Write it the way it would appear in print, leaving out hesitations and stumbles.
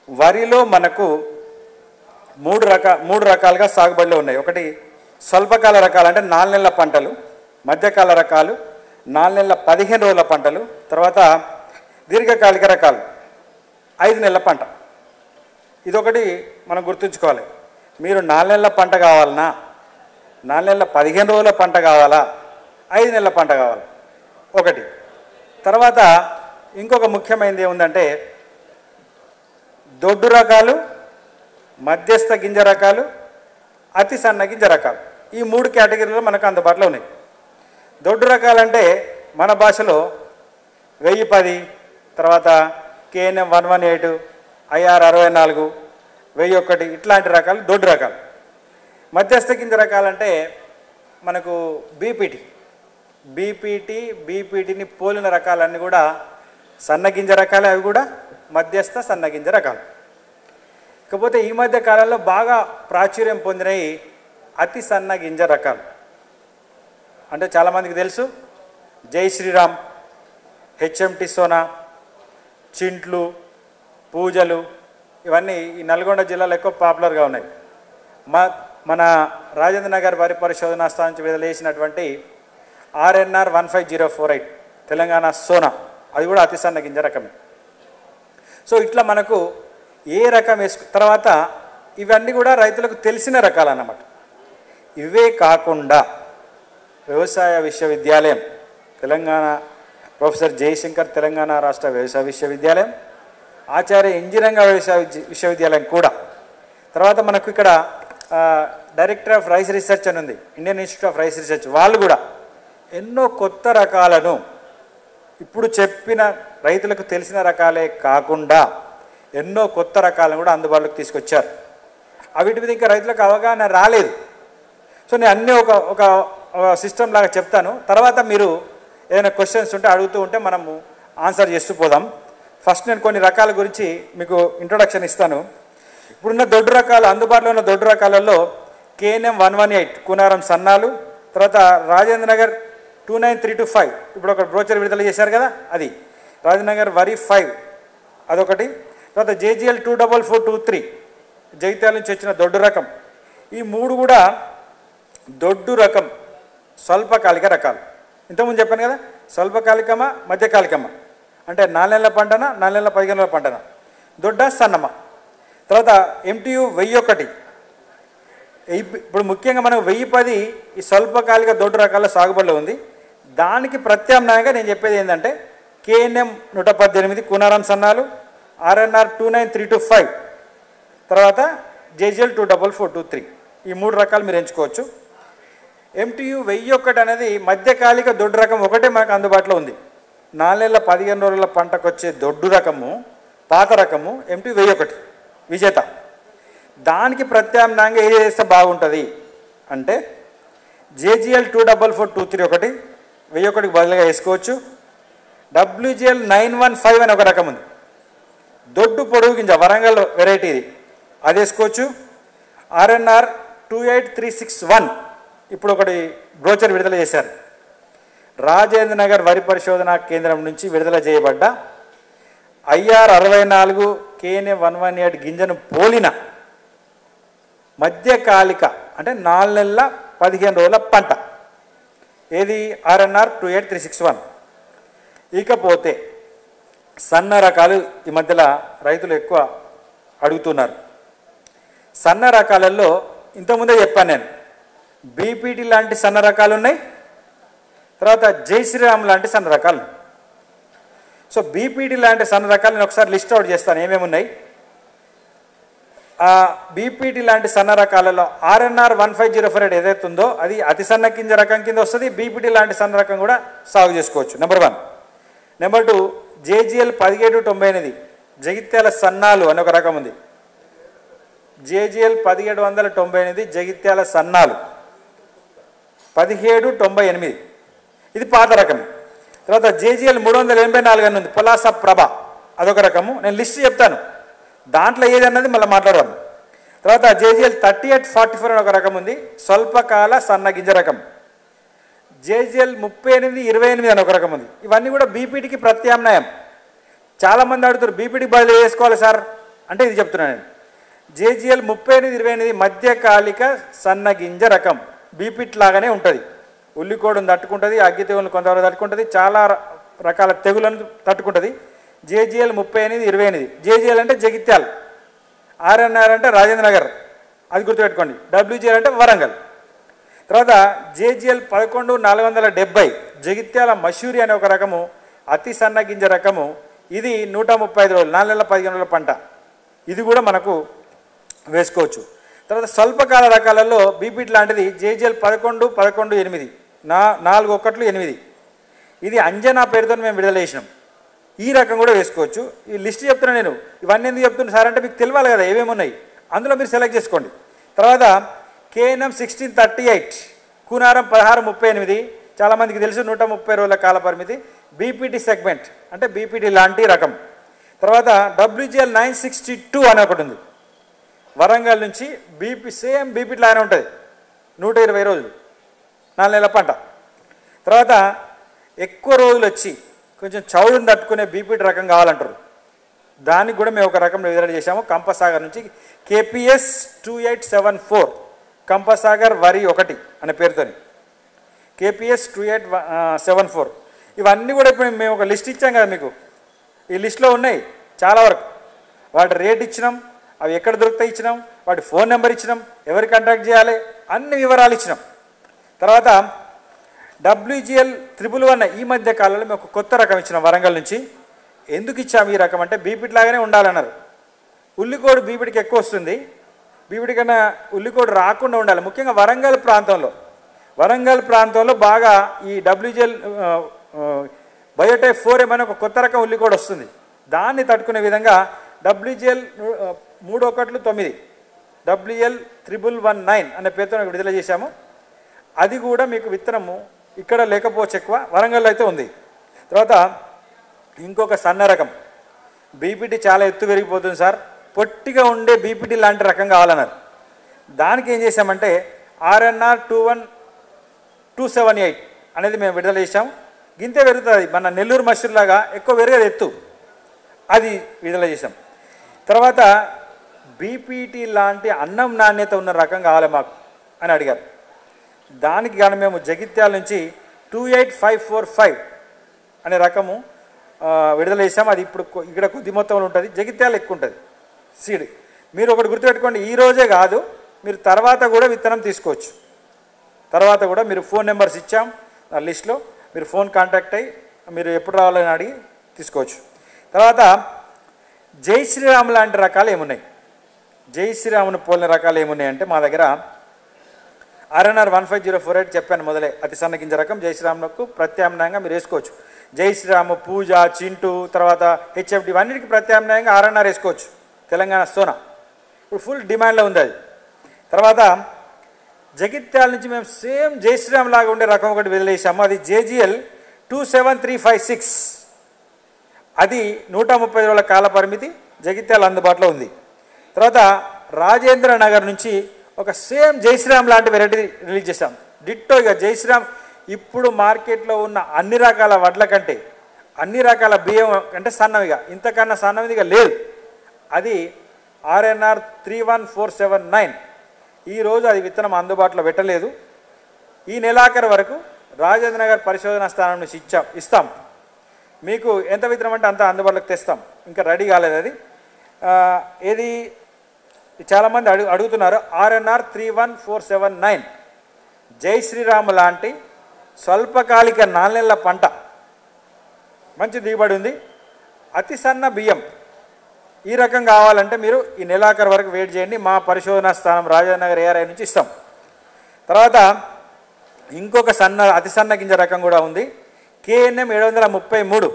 వరిలో మనకు మూడు రకాలుగా సాగుబడిలో ఉన్నాయి. ఒకటి స్వల్పకాల రకాలు అంటే 4 నెలల పంటలు, మధ్యకాల రకాలు 4 నెలల 15 రోజుల పంటలు, తర్వాత దీర్ఘకాలిక రకాలు 5 నెలల పంట. ఇదొకటి మనం గుర్తుంచుకోవాలి. మీరు 4 నెలల పంట కావాలన్నా, 4 నెలల 15 రోజుల పంట కావాలా, 5 నెలల పంట కావాలా, ఒకటి. తర్వాత ఇంకొక ముఖ్యమైనది ఏముందంటే దొడ్డు రకాలు, మధ్యస్థ గింజ రకాలు, అతి సన్న గింజ రకాలు. ఈ 3 కేటగిరీలు మనకు అందుబాటులో ఉన్నాయి. దొడ్డు రకాలంటే మన భాషలో 1010, తర్వాత KNM 118, IR 64, 1001 ఇట్లాంటి రకాలు దొడ్డు రకాలు. మధ్యస్థ గింజ రకాలంటే మనకు బీపీటీని పోలిన రకాలన్నీ కూడా సన్న గింజ రకాలే, అవి కూడా మధ్యస్థ సన్న గింజ రకాలు. కాకపోతే ఈ మధ్య కాలంలో బాగా ప్రాచుర్యం పొందినవి అతి సన్న గింజ రకాలు. అంటే చాలామందికి తెలుసు జై శ్రీరామ్, HMT సోనా, చింట్లు, పూజలు, ఇవన్నీ ఈ నల్గొండ జిల్లాలో ఎక్కువ పాపులర్గా ఉన్నాయి. మన రాజేంద్ర నగర్ వరి పరిశోధనా స్థానం నుంచి విడుదల చేసినటువంటి RNR 15048 తెలంగాణ సోనా, అది కూడా అతి సన్న గింజ రకమే. సో ఇట్లా మనకు ఏ రకం తర్వాత ఇవన్నీ కూడా రైతులకు తెలిసిన రకాలు అన్నమాట. ఇవే కాకుండా వ్యవసాయ విశ్వవిద్యాలయం తెలంగాణ, ప్రొఫెసర్ జయశంకర్ తెలంగాణ రాష్ట్ర వ్యవసాయ విశ్వవిద్యాలయం, ఆచార్య ఇంజనీరింగ్ వ్యవసాయ విశ్వవిద్యాలయం కూడా, తర్వాత మనకు ఇక్కడ డైరెక్టర్ ఆఫ్ రైస్ రీసెర్చ్ అని ఉంది, Indian institute of rice research, వాళ్ళు కూడా ఎన్నో కొత్త రకాలను ఇప్పుడు చెప్పిన రైతులకు తెలిసిన రకాలే కాకుండా ఎన్నో కొత్త రకాలను కూడా అందుబాటులోకి తీసుకొచ్చారు. వీటి మీద ఇంకా రైతులకు అవగాహన రాలేదు. సో నేను అన్నీ ఒక సిస్టమ్ లాగా చెప్తాను. తర్వాత మీరు ఏదైనా క్వశ్చన్స్ ఉంటే అడుగుతూ ఉంటే మనము ఆన్సర్ చేస్తూ పోదాం. ఫస్ట్ నేను కొన్ని రకాల గురించి మీకు ఇంట్రొడక్షన్ ఇస్తాను. ఇప్పుడున్న దొడ్డు రకాలు, అందుబాటులో ఉన్న దొడ్డు రకాలలో KNM 118 కూనారం సన్నాలు, తర్వాత రాజేంద్ర నగర్ 29325 ఇప్పుడు ఒక బ్రోచర్ విడుదల చేశారు కదా, అది రాజేంద్ర నగర్ వరి 5 అదొకటి. తర్వాత JGL 24423 జగిత్యాల నుంచి వచ్చిన దొడ్డు రకం. ఈ 3 కూడా దొడ్డు రకం స్వల్పకాలిక రకాలు. ఇంతకుముందు చెప్పాను కదా, స్వల్పకాలికమా మధ్యకాలికమా అంటే 4 నెలల పంటన, 4 నెలల 15 నెలల పంటన, దొడ్డ సన్నమా. తర్వాత MTU 1001. ఇప్పుడు ముఖ్యంగా మనం 1010 ఈ స్వల్పకాలిక దొడ్డు రకాల సాగుబడిలో ఉంది. దానికి ప్రత్యామ్నాయంగా నేను చెప్పేది ఏంటంటే KNM 118 కూనారం సన్నాలు, RNR 29325, తర్వాత JGL 24423 ఈ 3 రకాలు మీరు ఎంచుకోవచ్చు. MTU 1001 అనేది మధ్యకాలిక దొడ్డు రకం ఒకటే మనకు అందుబాటులో ఉంది. 4 నెలల 15 రోజుల పంటకు వచ్చే దొడ్డు రకము, పాత రకము MTU 1001 విజేత. దానికి ప్రత్యామ్నాయంగా ఏది చేస్తే బాగుంటుంది అంటే JGL 24423 ఒకటి 1001కి బదులుగా వేసుకోవచ్చు. WGL 915 అని ఒక రకం ఉంది, దొడ్డు పొడుగు గింజ, వరంగల్ వెరైటీ ఇది, అది వేసుకోవచ్చు. RNR 28361 ఇప్పుడు ఒకటి బ్రోచర్ విడుదల చేశారు. రాజేంద్ర నగర్ వరి పరిశోధనా కేంద్రం నుంచి విడుదల చేయబడ్డ IR 64 KNM 118 గింజను పోలిన మధ్యకాలిక అంటే 4 నెలల 15 రోజుల పంట, ఏది RNR 28361. ఇకపోతే సన్న రకాలు ఈ మధ్యలో రైతులు ఎక్కువ అడుగుతున్నారు. సన్న రకాలలో ఇంతకుముందే చెప్పాను నేను, BPT లాంటి సన్న రకాలు ఉన్నాయి, తర్వాత జై శ్రీరామ్ లాంటి సన్న రకాలు. సో BPT లాంటి సన్న రకాలు నేను ఒకసారి లిస్ట్ అవుట్ చేస్తాను ఏమేమి ఉన్నాయి. BPT లాంటి సన్న రకాలలో RNR 15048 ఏదైతే ఉందో అది అతి సన్న గింజ రకం కింద వస్తుంది. BPT లాంటి సన్న రకం కూడా సాగు చేసుకోవచ్చు, నెంబర్ 1. నెంబర్ 2 JGL 1798 జగిత్యాల సన్నాలు అని ఒక రకం ఉంది. JGL 1798 జగిత్యాల సన్నాలు 1798 ఇది పాత రకం. తర్వాత JGL 384 అని ఉంది, పలాస ప్రభ, అదొక రకము. నేను లిస్ట్ చెప్తాను, దాంట్లో ఏదన్నది మళ్ళీ మాట్లాడదాం. తర్వాత JGL 3844 అని ఒక రకం ఉంది, స్వల్పకాల సన్న గింజ రకం. JGL 3828 అని ఒక రకం ఉంది. ఇవన్నీ కూడా BPTకి ప్రత్యామ్నాయం. చాలామంది అడుగుతారు BPT బదులు వేసుకోవాలి సార్ అంటే ఇది చెప్తున్నాను నేను. జేజీఎల్ 3828 మధ్యకాలిక సన్నగింజ రకం బీపిట్ లాగానే ఉంటుంది. ఉల్లికోడును తట్టుకుంటుంది, అగ్గి తెగులను కొంతవరకు తట్టుకుంటుంది, చాలా రకాల తెగులను తట్టుకుంటుంది. జేజీఎల్ 3828. జేజీఎల్ అంటే జగిత్యాల్, ఆర్ఎన్ఆర్ అంటే రాజేంద్ర నగర్, అది గుర్తుపెట్టుకోండి. డబ్ల్యూజీఎల్ అంటే వరంగల్. తర్వాత జేజీఎల్ 11470 జగిత్యాల మషూరి అనే ఒక రకము, అతి సన్న గింజ రకము. ఇది 135 రోజులు, 4 నెలల 15 రోజుల పంట. ఇది కూడా మనకు వేసుకోవచ్చు. తర్వాత స్వల్పకాల రకాలలో బీపీట్ లాంటిది జేజీఎల్ 11-11-8, 4-1-8. ఇది అంజనా పేరుతో మేము విడుదల చేసినాం. ఈ రకం కూడా వేసుకోవచ్చు. ఈ లిస్ట్ చెప్తున్నా నేను. ఇవన్నీ ఎందుకు చెప్తున్నా సార్ అంటే మీకు తెలియాలి కదా ఏమేమి ఉన్నాయి, అందులో మీరు సెలెక్ట్ చేసుకోండి. తర్వాత కేఎన్ఎం 1638 కూనారం 1638, చాలామందికి తెలుసు, 130 రోజుల కాల పరిమితి, బీపీటీ సెగ్మెంట్ అంటే బీపీటీ లాంటి రకం. తర్వాత డబ్ల్యూజీఎల్ 962 అనే ఒకటి ఉంది, వరంగల్ నుంచి. సేమ్ బీపీటీ లాగానే ఉంటుంది, 120 రోజులు, 4 నెలల పంట. తర్వాత ఎక్కువ రోజులు వచ్చి కొంచెం చౌడును తట్టుకునే బీపీటీ రకం కావాలంటారు, దానికి కూడా మేము ఒక రకం విడుదల చేశాము. కంపసాగర్ నుంచి కేపీఎస్ 2874 కంపసాగర్ వరి 1 అనే పేరుతోని, కేపీఎస్ 2874. ఇవన్నీ కూడా ఇప్పుడు మేము ఒక లిస్ట్ ఇచ్చాం కదా మీకు, ఈ లిస్ట్లో ఉన్నాయి చాలా వరకు. వాటి రేట్ ఇచ్చినాం, అవి ఎక్కడ దొరుకుతాయి ఇచ్చినాం, వాటి ఫోన్ నెంబర్ ఇచ్చినాం, ఎవరు కాంటాక్ట్ చేయాలి అన్ని వివరాలు ఇచ్చినాం. తర్వాత డబ్ల్యూజీఎల్ 111 ఈ మధ్య కాలంలో మేము ఒక కొత్త రకం ఇచ్చినాం వరంగల్ నుంచి. ఎందుకు ఇచ్చాము ఈ రకం అంటే బీపీటీ లాగానే ఉండాలన్నారు. ఉల్లికోడు బీపీటీకి ఎక్కువ వస్తుంది, బీపీటీ కన్నా ఉల్లికోడు రాకుండా ఉండాలి. ముఖ్యంగా వరంగల్ ప్రాంతంలో బాగా ఈ డబ్ల్యూజీఎల్ బయోటైప్ 4M అనే ఒక కొత్త రకం ఉల్లికోడు వస్తుంది. దాన్ని తట్టుకునే విధంగా డబ్ల్యూజీఎల్ 319 డబ్ల్యూఎల్ 1119 అనే పేరుతో విడుదల చేశాము. అది కూడా మీకు విత్తనము ఇక్కడ లేకపోవచ్చు, ఎక్కువ వరంగల్లో అయితే ఉంది. తర్వాత ఇంకొక సన్న రకం బీపీటీ చాలా ఎత్తు పెరిగిపోతుంది సార్, పొట్టిగా ఉండే బీపీటీ లాంటి రకం కావాలన్నారు. దానికి ఏం చేశామంటే ఆర్ఎన్ఆర్ 21278 అనేది మేము విడుదల చేశాం. గింతే పెరుగుతుంది, మన నెల్లూరు మషూర్లాగా ఎక్కువ పెరగదు ఎత్తు, అది విడుదల చేశాం. తర్వాత బీపీటీ లాంటి అన్నం నాణ్యత ఉన్న రకం కావాలి మాకు అని అడిగారు. దానికి కానీ మేము జగిత్యాల నుంచి 28545 అనే రకము విడుదల చేసాము. అది ఇప్పుడు ఇక్కడ కొద్ది మొత్తంలో ఉంటుంది, జగిత్యాల ఎక్కువ ఉంటుంది సీడ్. మీరు ఒకటి గుర్తుపెట్టుకోండి, ఈ రోజే కాదు, మీరు తర్వాత కూడా విత్తనం తీసుకోవచ్చు. తర్వాత కూడా మీరు ఫోన్ నెంబర్స్ ఇచ్చాం ఆ లిస్ట్లో, మీరు ఫోన్ కాంటాక్ట్ అయ్యి మీరు ఎప్పుడు రావాలని అడిగి తీసుకోవచ్చు. తర్వాత జై శ్రీరామ్ లాంటి రకాలు ఏమున్నాయి, జై శ్రీరామును పోలిన రకాలు ఏమున్నాయి అంటే మా దగ్గర ఆర్ఎన్ఆర్ 15048 చెప్పాను మొదలే, అతి సన్న గింజ రకం. జై శ్రీరాములకు ప్రత్యామ్నాయంగా మీరు వేసుకోవచ్చు. జై శ్రీరాము, పూజ, చింటూ, తర్వాత హెచ్ఎఫ్డి ఇవన్నిటికి ప్రత్యామ్నాయంగా ఆర్ఎన్ఆర్ వేసుకోవచ్చు. తెలంగాణ సోనా ఇప్పుడు ఫుల్ డిమాండ్లో ఉంది అది. తర్వాత జగిత్యాల నుంచి మేము సేమ్ జై శ్రీరామ్ లాగా ఉండే రకం ఒకటి వదిలేసాము, అది జేజీఎల్ 27356. అది 130 రోజుల కాల పరిమితి, జగిత్యాల అందుబాటులో ఉంది. తర్వాత రాజేంద్ర నగర్ నుంచి ఒక సేమ్ జై శ్రీరామ్ లాంటి వెరైటీ రిలీజ్ చేశాం. డిట్టో ఇక జై శ్రీరామ్ ఇప్పుడు మార్కెట్లో ఉన్న అన్ని రకాల వడ్ల కంటే, అన్ని రకాల బియ్యం అంటే సన్నవిగా, ఇంతకన్నా సన్నవిగా లేదు. అది ఆర్ఎన్ఆర్ 31479. ఈరోజు అది విత్తనం అందుబాటులో పెట్టలేదు. ఈ నెలాఖరు వరకు రాజేంద్ర నగర్ పరిశోధనా స్థానం నుంచి ఇస్తాం. మీకు ఎంత విత్తనం అంటే అంత అందుబాటులోకి తెస్తాం. ఇంకా రెడీ కాలేదు అది. ఏది చాలామంది అడుగుతున్నారు. ఆర్ఎన్ఆర్ 31479 జై శ్రీరామ్ లాంటి స్వల్పకాలిక 4 నెలల పంట, మంచి దిగుబడి ఉంది, అతి సన్న బియ్యం. ఈ రకం కావాలంటే మీరు ఈ నెలాఖరు వరకు వెయిట్ చేయండి, మా పరిశోధనా స్థానం రాజేంద్ర నగర్ ఏఆర్ఐ నుంచి ఇస్తాం. తర్వాత ఇంకొక అతి సన్న గింజ రకం కూడా ఉంది, కేఎన్ఎం 733.